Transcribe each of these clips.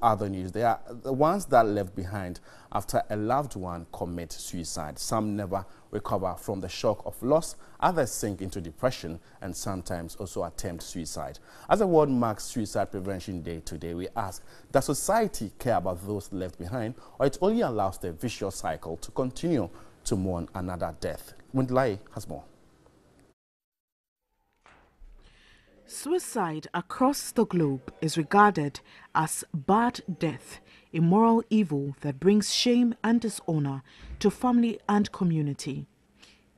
Other news, they are the ones that left behind after a loved one commit suicide. Some never recover from the shock of loss, others sink into depression, and sometimes also attempt suicide. As the world marks Suicide Prevention Day today, we ask, does society care about those left behind, or it only allows the vicious cycle to continue to mourn another death? Wendy Laryea has more. Suicide across the globe is regarded as bad death, a moral evil that brings shame and dishonor to family and community.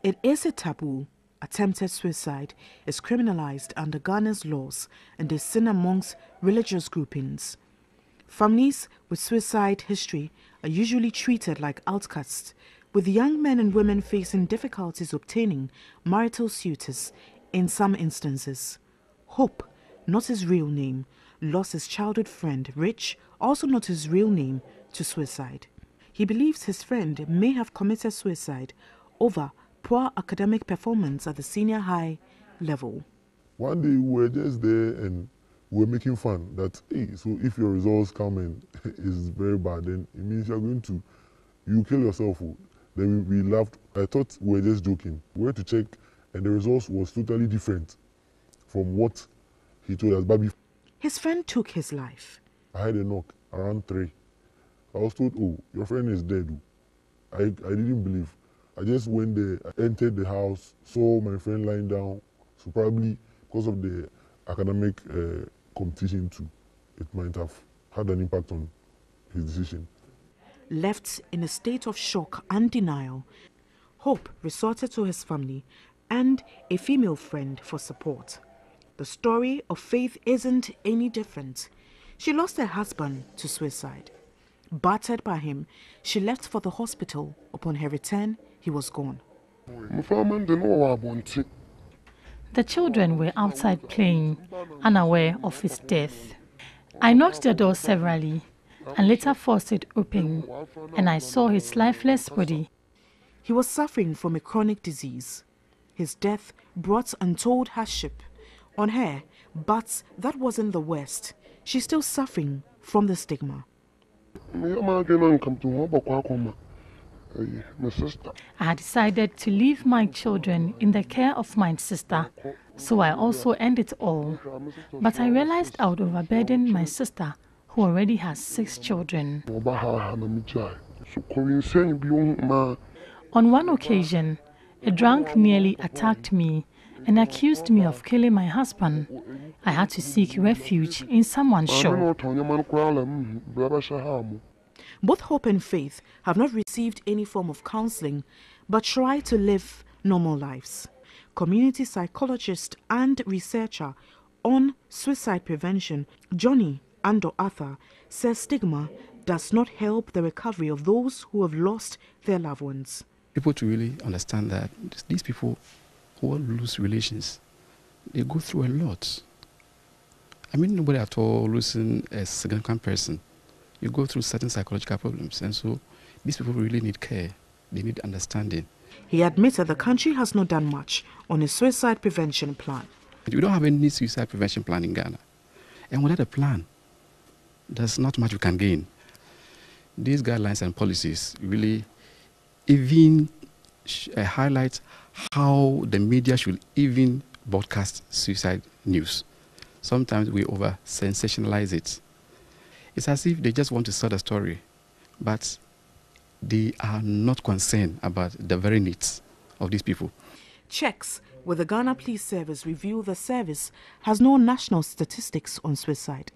It is a taboo. Attempted suicide is criminalized under Ghana's laws and is seen amongst religious groupings. Families with suicide history are usually treated like outcasts, with young men and women facing difficulties obtaining marital suitors in some instances. Hope, not his real name, lost his childhood friend, Rich, also not his real name, to suicide. He believes his friend may have committed suicide over poor academic performance at the senior high level. One day we were just there and we were making fun that, hey, so if your results come in is very bad, then it means you kill yourself. Then we laughed. I thought we were just joking. We went to check and the results was totally different from what he told us. But his friend took his life. I had a knock around 3. I was told, oh, your friend is dead. I didn't believe. I just went there, I entered the house, saw my friend lying down. So probably because of the academic competition too, it might have had an impact on his decision. Left in a state of shock and denial, Hope resorted to his family and a female friend for support. The story of Faith isn't any different. She lost her husband to suicide. Battered by him, she left for the hospital. Upon her return, he was gone. The children were outside playing, unaware of his death. I knocked the door severally and later forced it open, and I saw his lifeless body. He was suffering from a chronic disease. His death brought untold hardship on her, but that wasn't the worst. She's still suffering from the stigma. I had decided to leave my children in the care of my sister, so I also end it all. But I realized I would overburden my sister, who already has 6 children. On one occasion, a drunk nearly attacked me and accused me of killing my husband. I had to seek refuge in someone's shop. Both Hope and Faith have not received any form of counseling, but try to live normal lives. Community psychologist and researcher on suicide prevention, Johnny Ando Arthur, says stigma does not help the recovery of those who have lost their loved ones. People to really understand that these people who lose relations, they go through a lot. I mean, nobody at all losing a significant person. You go through certain psychological problems, and so these people really need care. They need understanding. He admitted the country has not done much on a suicide prevention plan. We don't have any suicide prevention plan in Ghana. And without a plan, there's not much we can gain. These guidelines and policies really even highlight how the media should even broadcast suicide news. Sometimes we over-sensationalize it. It's as if they just want to sell the story, but they are not concerned about the very needs of these people. Checks with the Ghana Police Service reveal the service has no national statistics on suicide.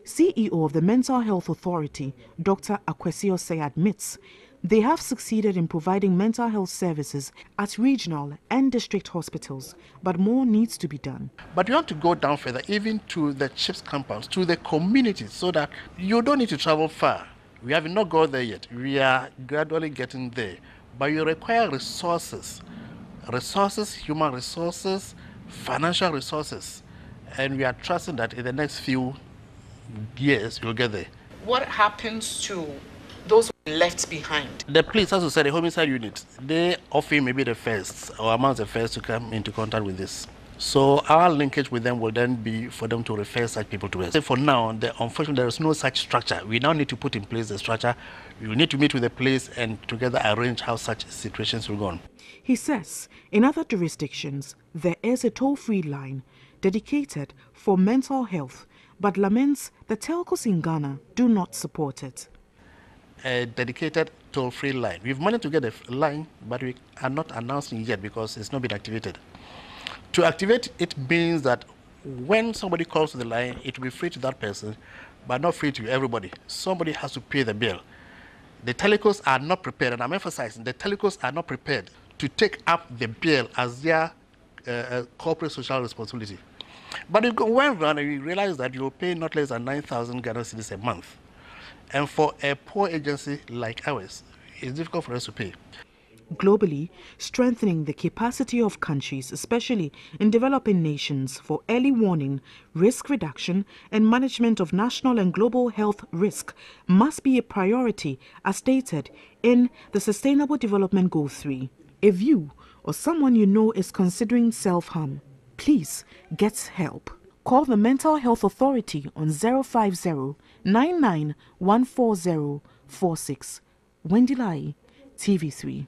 CEO of the Mental Health Authority, Dr. Akwesi Osei, admits they have succeeded in providing mental health services at regional and district hospitals, but more needs to be done. But we want to go down further, even to the CHIPS compounds, to the communities, so that you don't need to travel far. We have not got there yet. We are gradually getting there. But you require resources, human resources, financial resources. And we are trusting that in the next few years, we'll get there. What happens to those left behind? The police, as the homicide unit, they often may be the first or amongst the first to come into contact with this. So our linkage with them will then be for them to refer such people to us. For now, unfortunately, there is no such structure. We now need to put in place the structure. We need to meet with the police and together arrange how such situations will go on. He says in other jurisdictions there is a toll-free line dedicated for mental health, but laments the telcos in Ghana do not support it. A dedicated toll-free line. We've managed to get a line, but we are not announcing it yet because it's not been activated. To activate it means that when somebody calls to the line, it will be free to that person, but not free to everybody. Somebody has to pay the bill. The telecos are not prepared, and I'm emphasizing the telecos are not prepared to take up the bill as their corporate social responsibility. But if you went around and you realize that you'll pay not less than 9,000 Ghana cedis a month. And for a poor agency like ours, it's difficult for us to pay. Globally, strengthening the capacity of countries, especially in developing nations, for early warning, risk reduction, and management of national and global health risk must be a priority, as stated in the Sustainable Development Goal 3. If you or someone you know is considering self-harm, please get help. Call the Mental Health Authority on 050 99 140 46. Wendy Laryea, TV3.